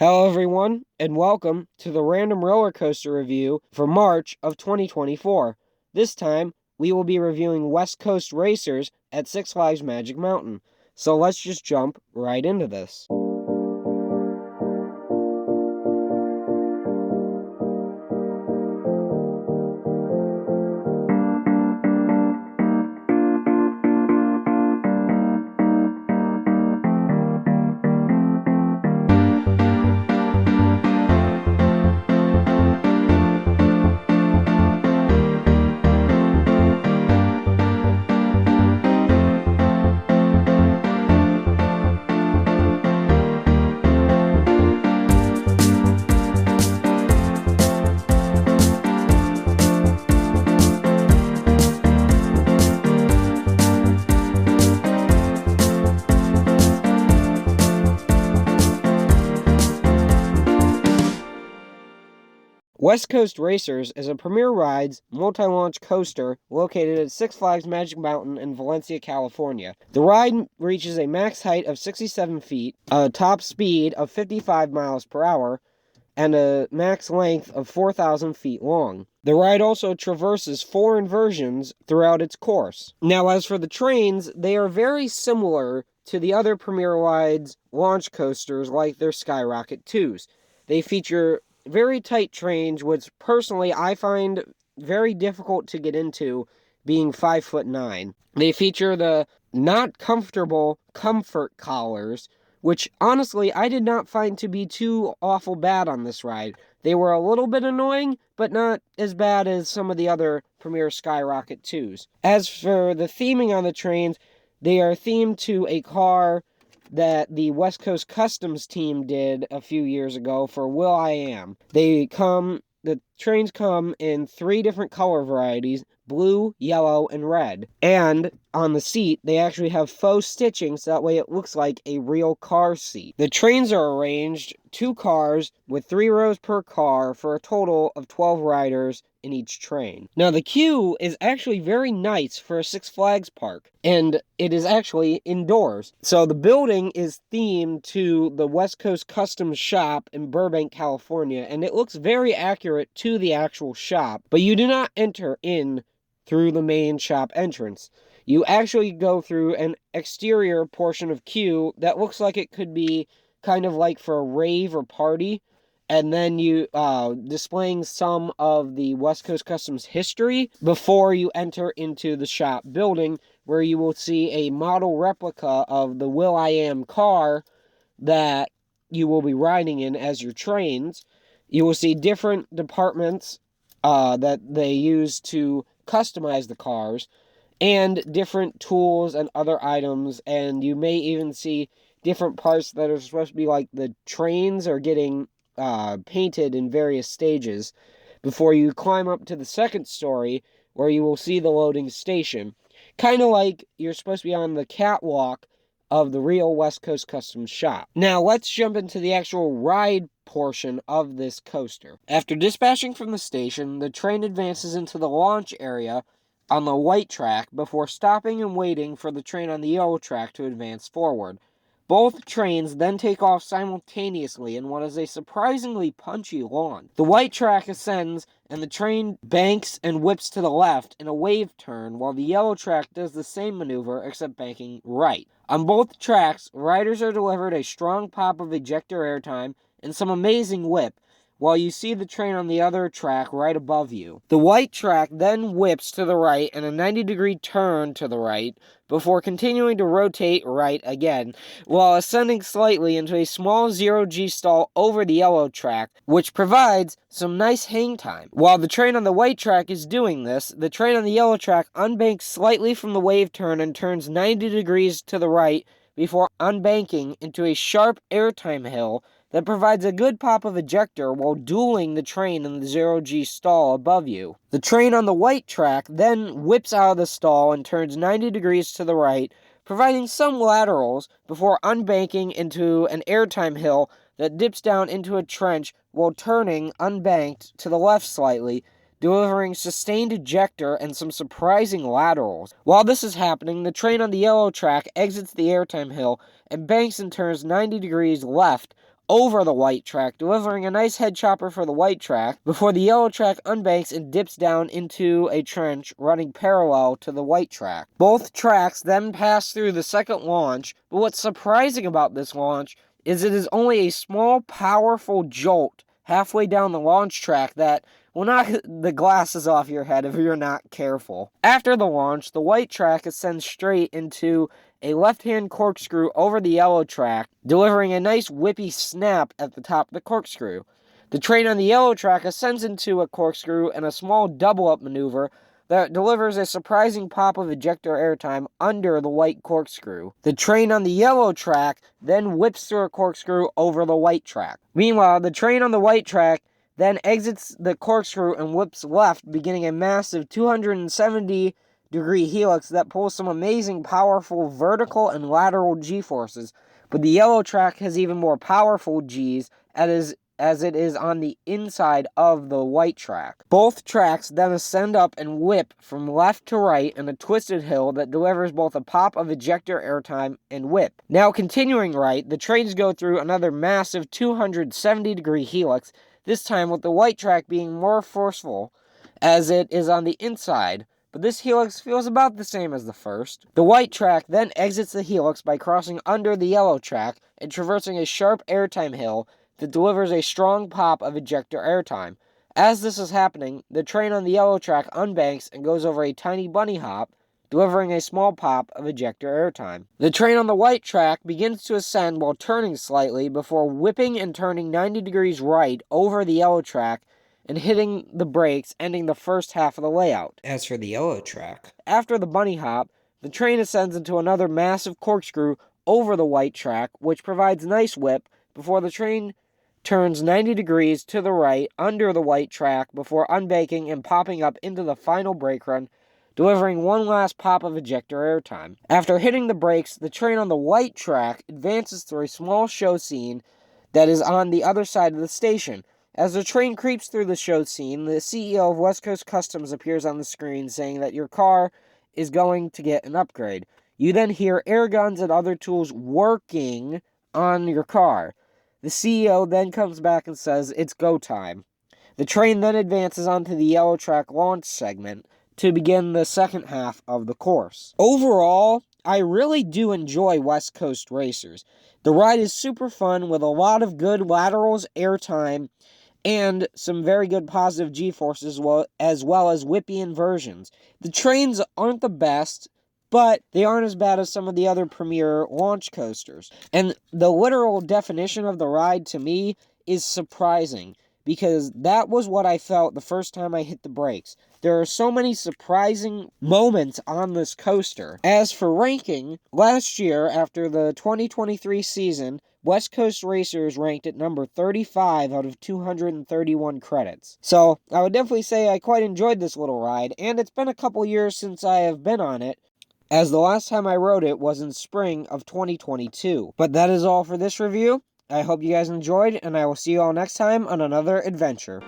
Hello everyone, and welcome to the random roller coaster review for March of 2024. This time, we will be reviewing West Coast Racers at Six Flags Magic Mountain. So let's just jump right into this. West Coast Racers is a Premier Rides multi-launch coaster located at Six Flags Magic Mountain in Valencia, California. The ride reaches a max height of 67 feet, a top speed of 55 miles per hour, and a max length of 4,000 feet long. The ride also traverses 4 inversions throughout its course. Now, as for the trains, they are very similar to the other Premier Rides launch coasters like their Skyrocket 2s. They feature very tight trains, which personally I find very difficult to get into, being 5'9". They feature the not comfortable comfort collars, which honestly I did not find to be too awful bad on this ride. They were a little bit annoying, but not as bad as some of the other Premier Skyrocket 2s. As for the theming on the trains, they are themed to a car that the West Coast Customs team did a few years ago for will.i.am. The trains come in 3 different color varieties: blue, yellow, and red. And on the seat, they actually have faux stitching so that way it looks like a real car seat. The trains are arranged 2 cars with 3 rows per car for a total of 12 riders in each train. Now, the queue is actually very nice for a Six Flags park, and it is actually indoors. So the building is themed to the West Coast Customs shop in Burbank, California, and it looks very accurate to the actual shop, but you do not enter in through the main shop entrance. You actually go through an exterior portion of queue that looks like it could be kind of like for a rave or party, and then you displaying some of the West Coast Customs history before you enter into the shop building, where you will see a model replica of the will.i.am car that you will be riding in as your trains. You will see different departments that they use to customize the cars, and different tools and other items, and you may even see different parts that are supposed to be like the trains are getting painted in various stages before you climb up to the second story, where you will see the loading station. Kind of like you're supposed to be on the catwalk of the real West Coast Customs shop. Now, let's jump into the actual ride portion of this coaster. After dispatching from the station, the train advances into the launch area on the white track before stopping and waiting for the train on the yellow track to advance forward. Both trains then take off simultaneously in what is a surprisingly punchy launch. The white track ascends, and the train banks and whips to the left in a wave turn, while the yellow track does the same maneuver except banking right. On both tracks, riders are delivered a strong pop of ejector airtime and some amazing whip, while you see the train on the other track right above you. The white track then whips to the right in a 90-degree turn to the right, before continuing to rotate right again, while ascending slightly into a small 0G stall over the yellow track, which provides some nice hang time. While the train on the white track is doing this, the train on the yellow track unbanks slightly from the wave turn and turns 90 degrees to the right before unbanking into a sharp airtime hill that provides a good pop of ejector while dueling the train in the 0G stall above you. The train on the white track then whips out of the stall and turns 90 degrees to the right, providing some laterals before unbanking into an airtime hill that dips down into a trench while turning unbanked to the left slightly, delivering sustained ejector and some surprising laterals. While this is happening, the train on the yellow track exits the airtime hill and banks and turns 90 degrees left over the white track, delivering a nice head chopper for the white track before the yellow track unbanks and dips down into a trench running parallel to the white track. Both tracks then pass through the second launch, but what's surprising about this launch is it is only a small, powerful jolt halfway down the launch track that will knock the glasses off your head if you're not careful. After the launch, the white track ascends straight into a left-hand corkscrew over the yellow track, delivering a nice whippy snap at the top of the corkscrew. The train on the yellow track ascends into a corkscrew and a small double-up maneuver that delivers a surprising pop of ejector airtime under the white corkscrew. The train on the yellow track then whips through a corkscrew over the white track. Meanwhile, the train on the white track then exits the corkscrew and whips left, beginning a massive 270-degree helix that pulls some amazing, powerful vertical and lateral G-forces. But the yellow track has even more powerful Gs as it is on the inside of the white track. Both tracks then ascend up and whip from left to right in a twisted hill that delivers both a pop of ejector airtime and whip. Now continuing right, the trains go through another massive 270-degree helix, this time with the white track being more forceful as it is on the inside, but this helix feels about the same as the first. The white track then exits the helix by crossing under the yellow track and traversing a sharp airtime hill that delivers a strong pop of ejector airtime. As this is happening, the train on the yellow track unbanks and goes over a tiny bunny hop, delivering a small pop of ejector airtime. The train on the white track begins to ascend while turning slightly before whipping and turning 90 degrees right over the yellow track and hitting the brakes, ending the first half of the layout. As for the yellow track, after the bunny hop, the train ascends into another massive corkscrew over the white track, which provides nice whip before the train turns 90 degrees to the right under the white track before unbanking and popping up into the final brake run, delivering one last pop of ejector airtime. After hitting the brakes, the train on the white track advances through a small show scene that is on the other side of the station. As the train creeps through the show scene, the CEO of West Coast Customs appears on the screen saying that your car is going to get an upgrade. You then hear air guns and other tools working on your car. The CEO then comes back and says it's go time. The train then advances onto the yellow track launch segment to begin the second half of the course. Overall, I really do enjoy West Coast Racers. The ride is super fun with a lot of good laterals, airtime, and some very good positive G-forces as well as whippy inversions. The trains aren't the best, but they aren't as bad as some of the other premier launch coasters. And the literal definition of the ride to me is surprising, because that was what I felt the first time I hit the brakes. There are so many surprising moments on this coaster. As for ranking, last year, after the 2023 season, West Coast Racers ranked at number 35 out of 231 credits. So, I would definitely say I quite enjoyed this little ride, and it's been a couple years since I have been on it, as the last time I rode it was in spring of 2022. But that is all for this review. I hope you guys enjoyed, and I will see you all next time on another adventure.